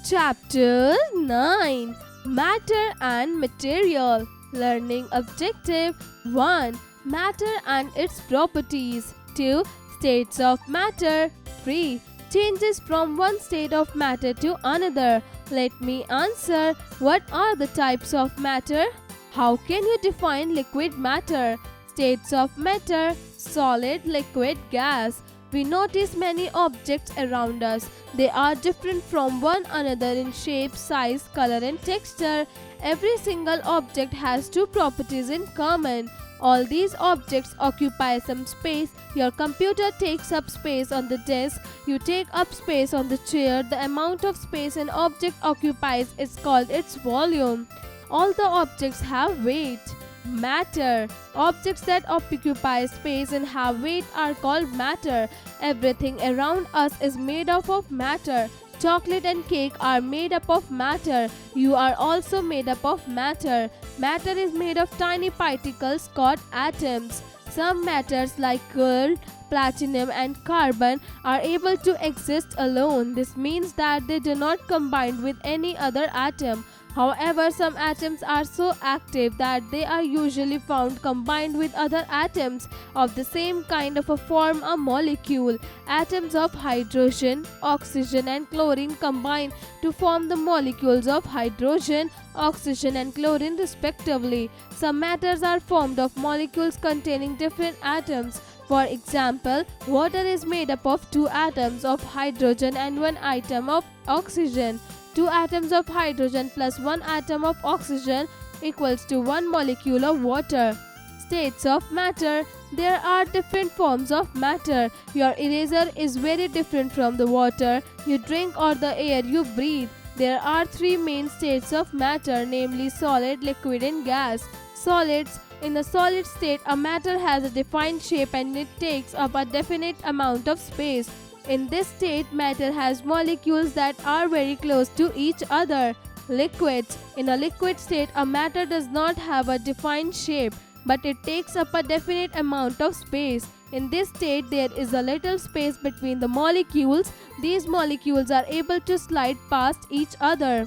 Chapter 9 Matter and Material. Learning Objective 1. Matter and its properties. 2. States of matter. 3. Changes from one state of matter to another. Let me answer. What are the types of matter? How can you define liquid matter? States of matter: solid, liquid, gas. We notice many objects around us. They are different from one another in shape, size, color, and texture. Every single object has two properties in common. All these objects occupy some space. Your computer takes up space on the desk. You take up space on the chair. The amount of space an object occupies is called its volume. All the objects have weight. Matter. Objects that occupy space and have weight are called matter. Everything around us is made up of matter. Chocolate and cake are made up of matter. You are also made up of matter. Matter is made of tiny particles called atoms. Some matters like gold, platinum, and carbon are able to exist alone. This means that they do not combine with any other atom. However, some atoms are so active that they are usually found combined with other atoms of the same kind of a form a molecule. Atoms of hydrogen, oxygen, and chlorine combine to form the molecules of hydrogen, oxygen, and chlorine respectively. Some matters are formed of molecules containing different atoms. For example, water is made up of two atoms of hydrogen and one atom of oxygen. Two atoms of hydrogen plus one atom of oxygen equals to one molecule of water. States of matter. There are different forms of matter. Your eraser is very different from the water you drink or the air you breathe. There are three main states of matter, namely solid, liquid, and gas. Solids. In a solid state, a matter has a defined shape and it takes up a definite amount of space. In this state, matter has molecules that are very close to each other. Liquids. In a liquid state, a matter does not have a defined shape, but it takes up a definite amount of space. In this state, there is a little space between the molecules. These molecules are able to slide past each other.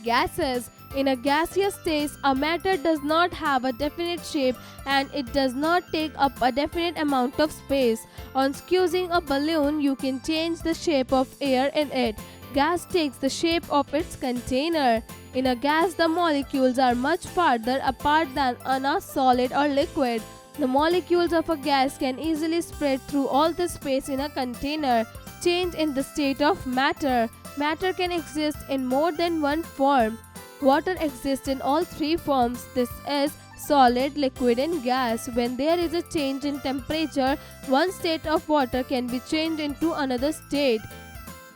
Gases. In a gaseous state, a matter does not have a definite shape and it does not take up a definite amount of space. On squeezing a balloon, you can change the shape of air in it. Gas takes the shape of its container. In a gas, the molecules are much farther apart than on a solid or liquid. The molecules of a gas can easily spread through all the space in a container. Change in the state of matter. Matter can exist in more than one form. Water exists in all three forms. This is solid, liquid, and gas. When there is a change in temperature, one state of water can be changed into another state.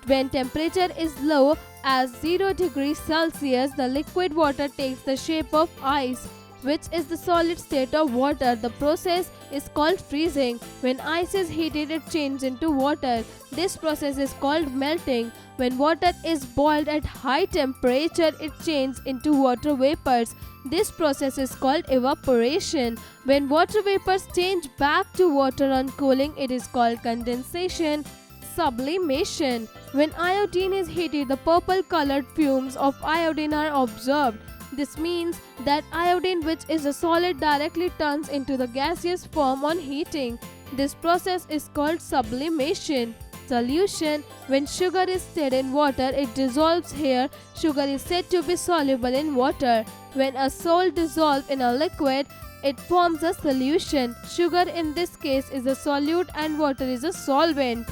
When temperature is low as 0 degrees Celsius, the liquid water takes the shape of ice, which is the solid state of water. The process is called freezing. When ice is heated, it changes into water. This process is called melting. When water is boiled at high temperature, it changes into water vapors. This process is called evaporation. When water vapors change back to water on cooling, it is called condensation. Sublimation. When iodine is heated, the purple colored fumes of iodine are observed. This means that iodine, which is a solid, directly turns into the gaseous form on heating. This process is called sublimation. Solution. When sugar is stirred in water, it dissolves here. Sugar is said to be soluble in water. When a salt dissolves in a liquid, it forms a solution. Sugar in this case is a solute and water is a solvent.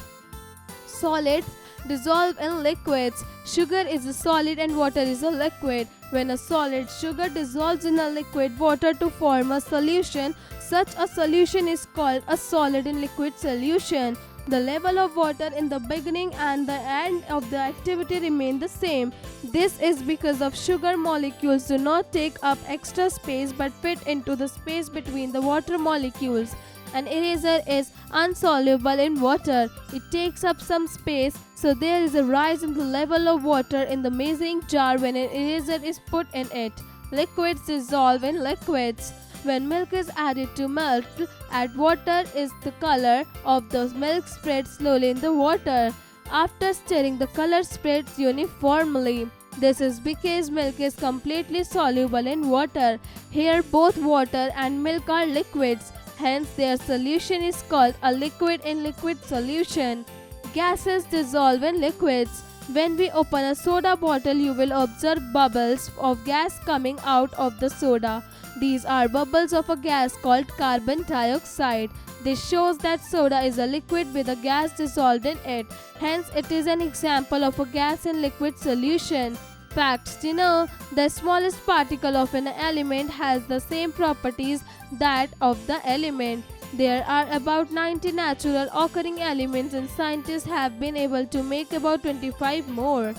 Solids dissolve in liquids. Sugar is a solid and water is a liquid. When a solid sugar dissolves in a liquid water to form a solution, such a solution is called a solid in liquid solution. The level of water in the beginning and the end of the activity remain the same. This is because of sugar molecules do not take up extra space but fit into the space between the water molecules. An eraser is insoluble in water. It takes up some space, so there is a rise in the level of water in the measuring jar when an eraser is put in it. Liquids dissolve in liquids. When milk is added to milk, add water is the color of the milk spreads slowly in the water. After stirring, the color spreads uniformly. This is because milk is completely soluble in water. Here, both water and milk are liquids. Hence, their solution is called a liquid in liquid solution. Gases dissolve in liquids. When we open a soda bottle, you will observe bubbles of gas coming out of the soda. These are bubbles of a gas called carbon dioxide. This shows that soda is a liquid with a gas dissolved in it. Hence, it is an example of a gas in liquid solution. Facts to know: the smallest particle of an element has the same properties that of the element. There are about 90 natural occurring elements, and scientists have been able to make about 25 more.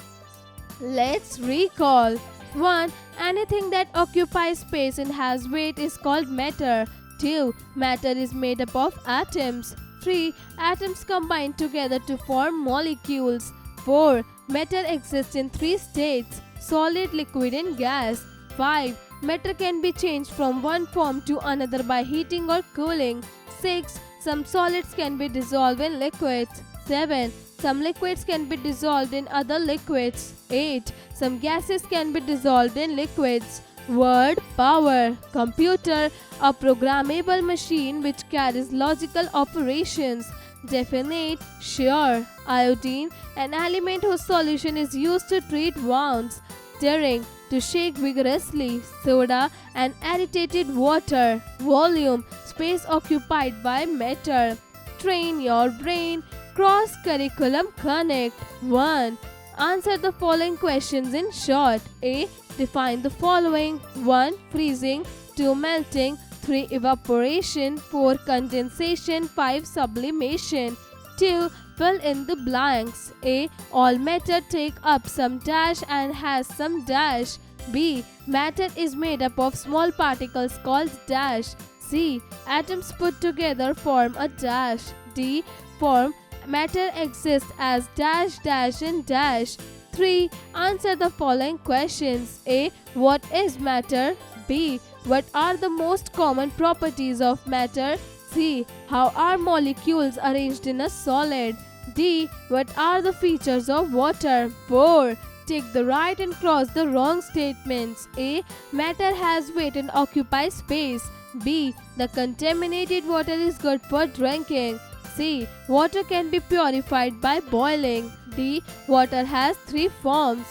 Let's recall. 1. Anything that occupies space and has weight is called matter. 2. Matter is made up of atoms. 3. Atoms combine together to form molecules. 4. Matter exists in 3 states: solid, liquid, and gas. 5. Matter can be changed from one form to another by heating or cooling. 6. Some solids can be dissolved in liquids. 7. Some liquids can be dissolved in other liquids. 8. Some gases can be dissolved in liquids. Word power. Computer, a programmable machine which carries logical operations. Definite, sure. Iodine, an element whose solution is used to treat wounds. Stirring, to shake vigorously. Soda, an agitated water. Volume, space occupied by matter. Train your brain. Cross curriculum connect. 1. Answer the following questions in short. A. Define the following. 1. Freezing. 2. Melting. 3. Evaporation. 4. Condensation. 5. Sublimation. 2. Fill in the blanks. A. All matter take up some dash and has some dash. B. Matter is made up of small particles called dash. C. Atoms put together form a dash. D. Form matter exists as dash dash and dash. 3. Answer the following questions. A. What is matter? B. What are the most common properties of matter? C. How are molecules arranged in a solid? D. What are the features of water? 4. Take the right and cross the wrong statements. A. Matter has weight and occupies space. B. The contaminated water is good for drinking. C. Water can be purified by boiling. D. Water has 3 forms: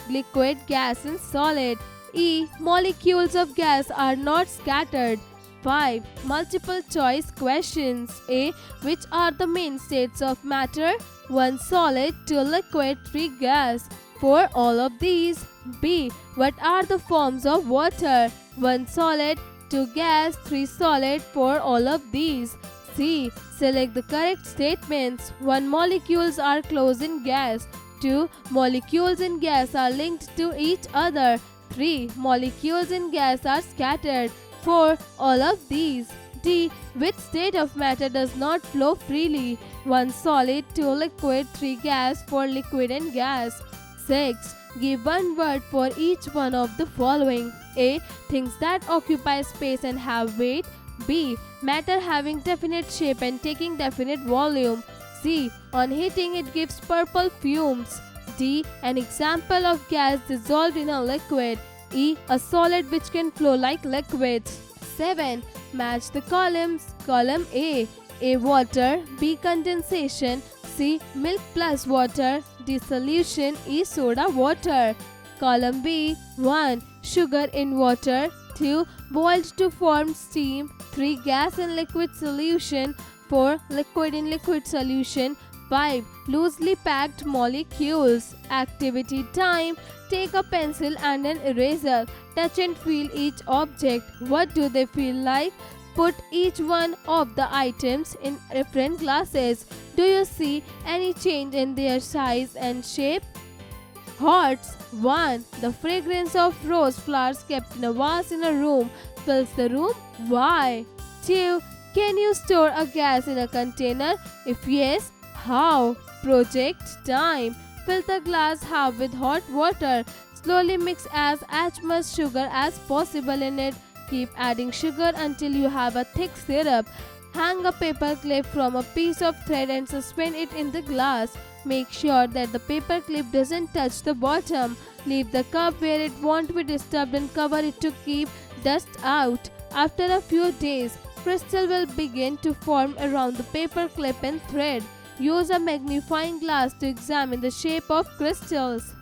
liquid, gas, and solid. E. Molecules of gas are not scattered. 5. Multiple choice questions. A. Which are the main states of matter? 1. Solid, 2. Liquid, 3. Gas. 4. All of these. B. What are the forms of water? 1. Solid, 2. Gas, 3. Solid, 4. All of these. C. Select the correct statements. 1. Molecules are close in gas. 2. Molecules in gas are linked to each other. 3. Molecules in gas are scattered. 4. All of these. D. Which state of matter does not flow freely? 1. Solid, 2. Liquid, 3. Gas, 4. Liquid and gas. 6. Give one word for each one of the following. A. Things that occupy space and have weight. B. Matter having definite shape and taking definite volume. C. On heating it gives purple fumes. D. An example of gas dissolved in a liquid. E. A solid which can flow like liquids. 7. Match the columns. Column A. A. Water. B. Condensation. C. Milk plus water. D. Solution. E. Soda water. Column B. 1. Sugar in water. 2. Boiled to form steam. 3. Gas in liquid solution. 4. Liquid in liquid solution. 5. Loosely packed molecules. Activity time. Take a pencil and an eraser. Touch and feel each object. What do they feel like? Put each one of the items in different glasses. Do you see any change in their size and shape? Hots. 1. The fragrance of rose flowers kept in a vase in a room fills the room. Why? 2. Can you store a gas in a container? If yes, how? Project time. Fill the glass half with hot water. Slowly mix as much sugar as possible in it. Keep adding sugar until you have a thick syrup. Hang a paper clip from a piece of thread and suspend it in the glass. Make sure that the paper clip doesn't touch the bottom. Leave the cup where it won't be disturbed and cover it to keep dust out. After a few days, crystal will begin to form around the paper clip and thread. Use a magnifying glass to examine the shape of crystals.